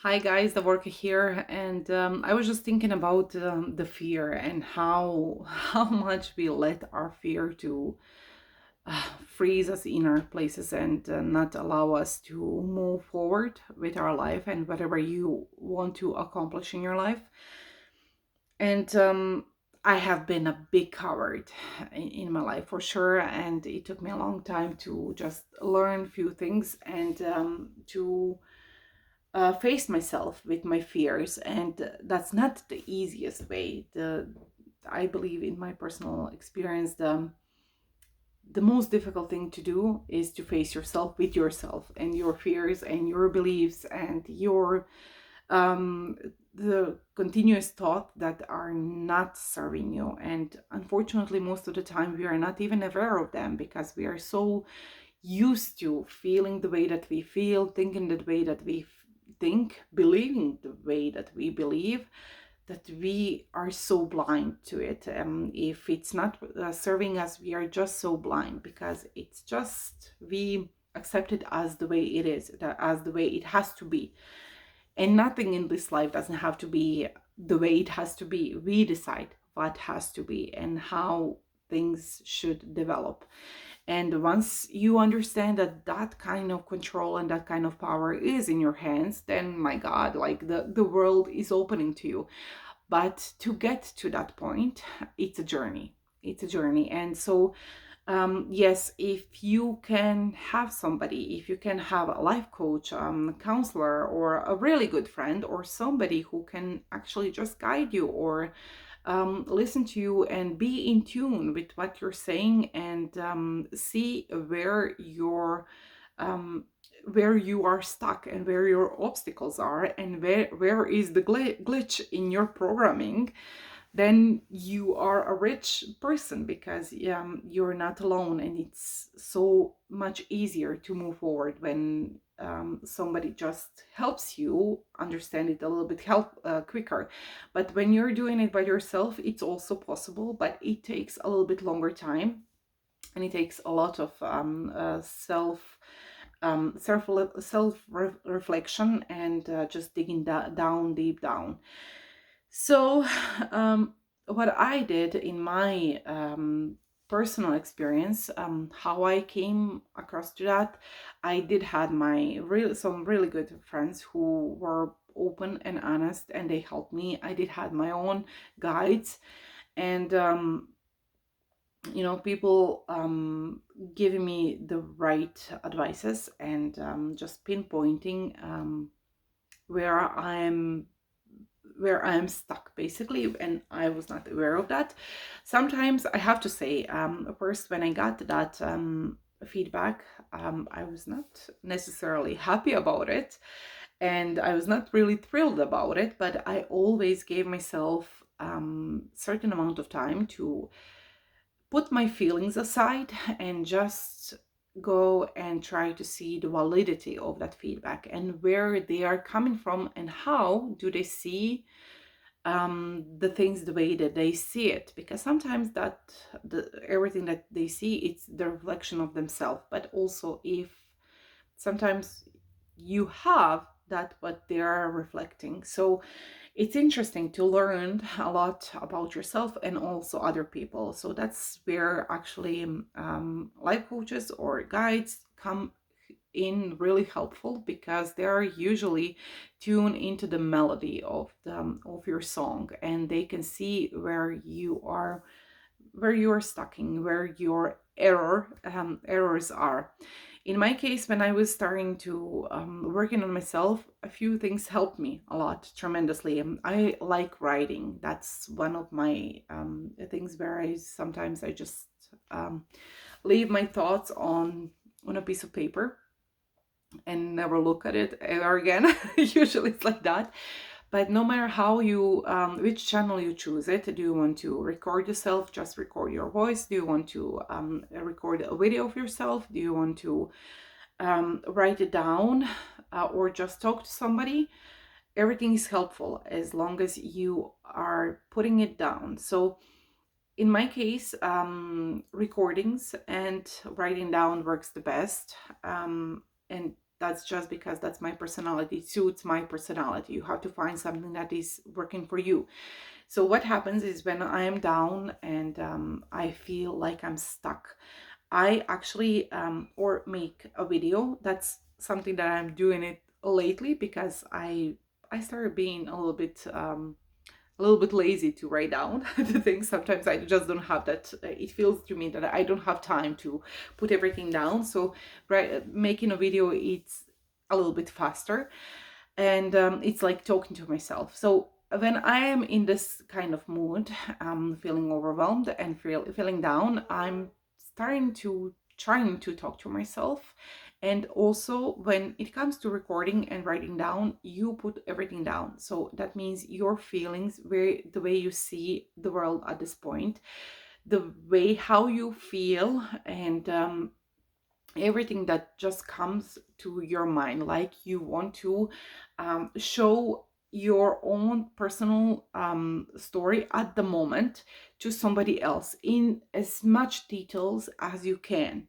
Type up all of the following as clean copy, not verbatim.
Hi guys, Davorka here, and I was just thinking about the fear and how how much we let our fear to freeze us in our places and not allow us to move forward with our life and whatever you want to accomplish in your life. And I have been a big coward in my life for sure, and it took me a long time to just learn a few things and to face myself with my fears, and that's not the easiest way. The I believe in my personal experience, the most difficult thing to do is to face yourself with yourself and your fears and your beliefs and your um the continuous thought that are not serving you. And unfortunately, most of the time we are not even aware of them because we are so used to feeling the way that we feel, thinking the way that we think, believing the way that we believe, that we are so blind to it. If it's not serving us, we are just so blind because it's just we accept it as the way it is, as the way it has to be. And nothing in this life doesn't have to be the way it has to be. We decide what has to be and how things should develop. And once you understand that that kind of control and that kind of power is in your hands, then my God, like the world is opening to you. But to get to that point, it's a journey. It's a journey. And so, yes, if you can have somebody, if you can have a life coach, counselor, or a really good friend, or somebody who can actually just guide you or listen to you and be in tune with what you're saying and see um, where you are stuck and where your obstacles are and where is the glitch in your programming, then you are a rich person because you're not alone, and it's so much easier to move forward when somebody just helps you understand it a little bit quicker. But when you're doing it by yourself, it's also possible, but it takes a little bit longer time, and it takes a lot of self reflection and just digging down deep down. So, what I did in my personal experience, how I came across to that, I did had my some really good friends who were open and honest, and they helped me. I did had my own guides, and people giving me the right advices and just pinpointing where I'm where I'm stuck basically, and I was not aware of that. Sometimes I have to say, first when I got that feedback, I was not necessarily happy about it, and I was not really thrilled about it. But I always gave myself certain amount of time to put my feelings aside and just go and try to see the validity of that feedback and where they are coming from and how do they see the things the way that they see it, because sometimes that everything that they see, it's the reflection of themselves. But also, if sometimes you have that what they are reflecting, so it's interesting to learn a lot about yourself and also other people. So that's where actually life coaches or guides come in really helpful, because they are usually tuned into the melody of your song, and they can see where you are stuck in, where your errors are. In my case, when I was starting to working on myself, a few things helped me a lot tremendously. I like writing. That's one of my things where I just um, leave my thoughts on a piece of paper and never look at it ever again. Usually it's like that. But no matter how you, which channel you choose it, do you want to record yourself, just record your voice? Do you want to record a video of yourself? Do you want to write it down or just talk to somebody? Everything is helpful as long as you are putting it down. So in my case, recordings and writing down works the best. And that's just because that's my personality, it suits my personality. You have to find something that is working for you. So what happens is when I am down and I feel like I'm stuck, I actually or make a video. That's something that I'm doing it lately because I started being a little bit lazy to write down the things. Sometimes I just don't have that. It feels to me that I don't have time to put everything down. So making a video, it's a little bit faster, and it's like talking to myself. So when I am in this kind of mood, feeling overwhelmed and feeling down, I'm starting to trying to talk to myself. And also when it comes to recording and writing down, you put everything down. So that means your feelings, the way you see the world at this point, the way how you feel, and everything that just comes to your mind, like you want to show your own personal story at the moment to somebody else in as much details as you can.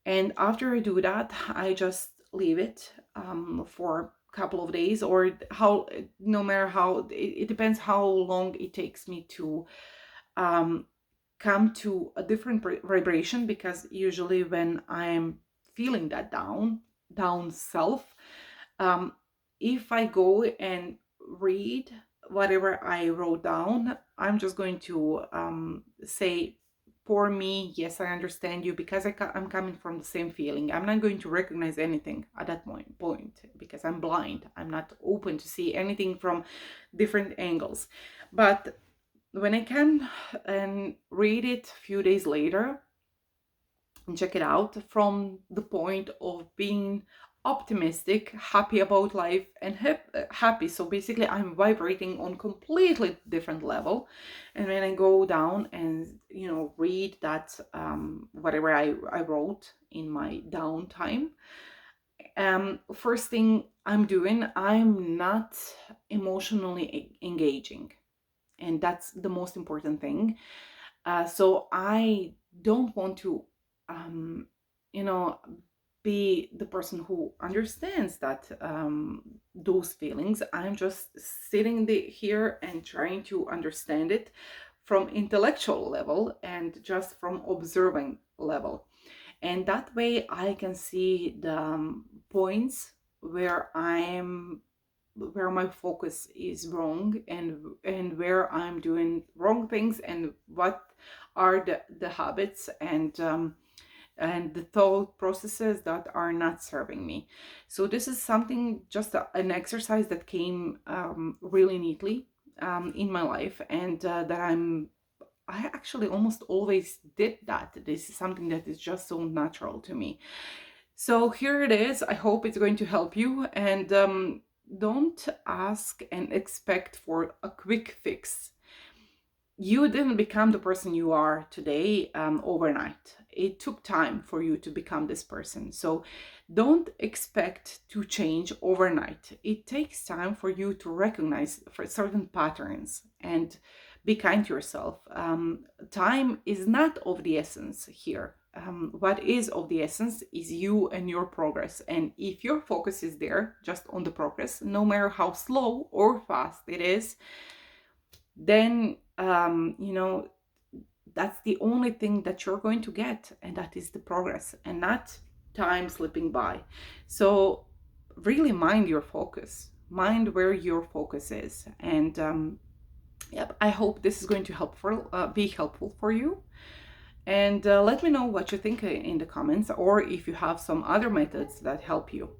And after I do that, I just leave it for a couple of days, or how, no matter how, it depends how long it takes me to um, come to a different vibration. Because usually when I'm feeling that down self, um, if I go and read whatever I wrote down, I'm just going to say, for me, yes, I understand you, because I'm coming from the same feeling. I'm not going to recognize anything at that point because I'm blind. I'm not open to see anything from different angles. But when I can and read it a few days later and check it out from the point of being optimistic, happy about life, and happy. So basically, I'm vibrating on completely different level. And when I go down and read that whatever I wrote in my downtime, first thing I'm doing, I'm not emotionally engaging, and that's the most important thing. So I don't want to, um, you know, be the person who understands that those feelings. I'm just sitting here and trying to understand it from intellectual level and just from observing level. And that way I can see the points where my focus is wrong, and where I'm doing wrong things, and what are the habits and the thought processes that are not serving me. So this is something, just an exercise that came really neatly in my life, and that I actually almost always did that. This is something that is just so natural to me. So here it is. I hope it's going to help you. And don't ask and expect for a quick fix. You didn't become the person you are today overnight. It took time for you to become this person. So don't expect to change overnight. It takes time for you to recognize for certain patterns and be kind to yourself. Time is not of the essence here. What is of the essence is you and your progress. And if your focus is there, just on the progress, no matter how slow or fast it is, then that's the only thing that you're going to get, and that is the progress and not time slipping by. So really mind your focus, mind where your focus is. And yep, I hope this is going to be helpful for you. And let me know what you think in the comments, or if you have some other methods that help you.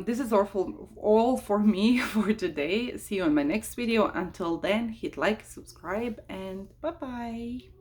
This is all for me for today. See you in my next video. Until then, hit like, subscribe, and bye bye.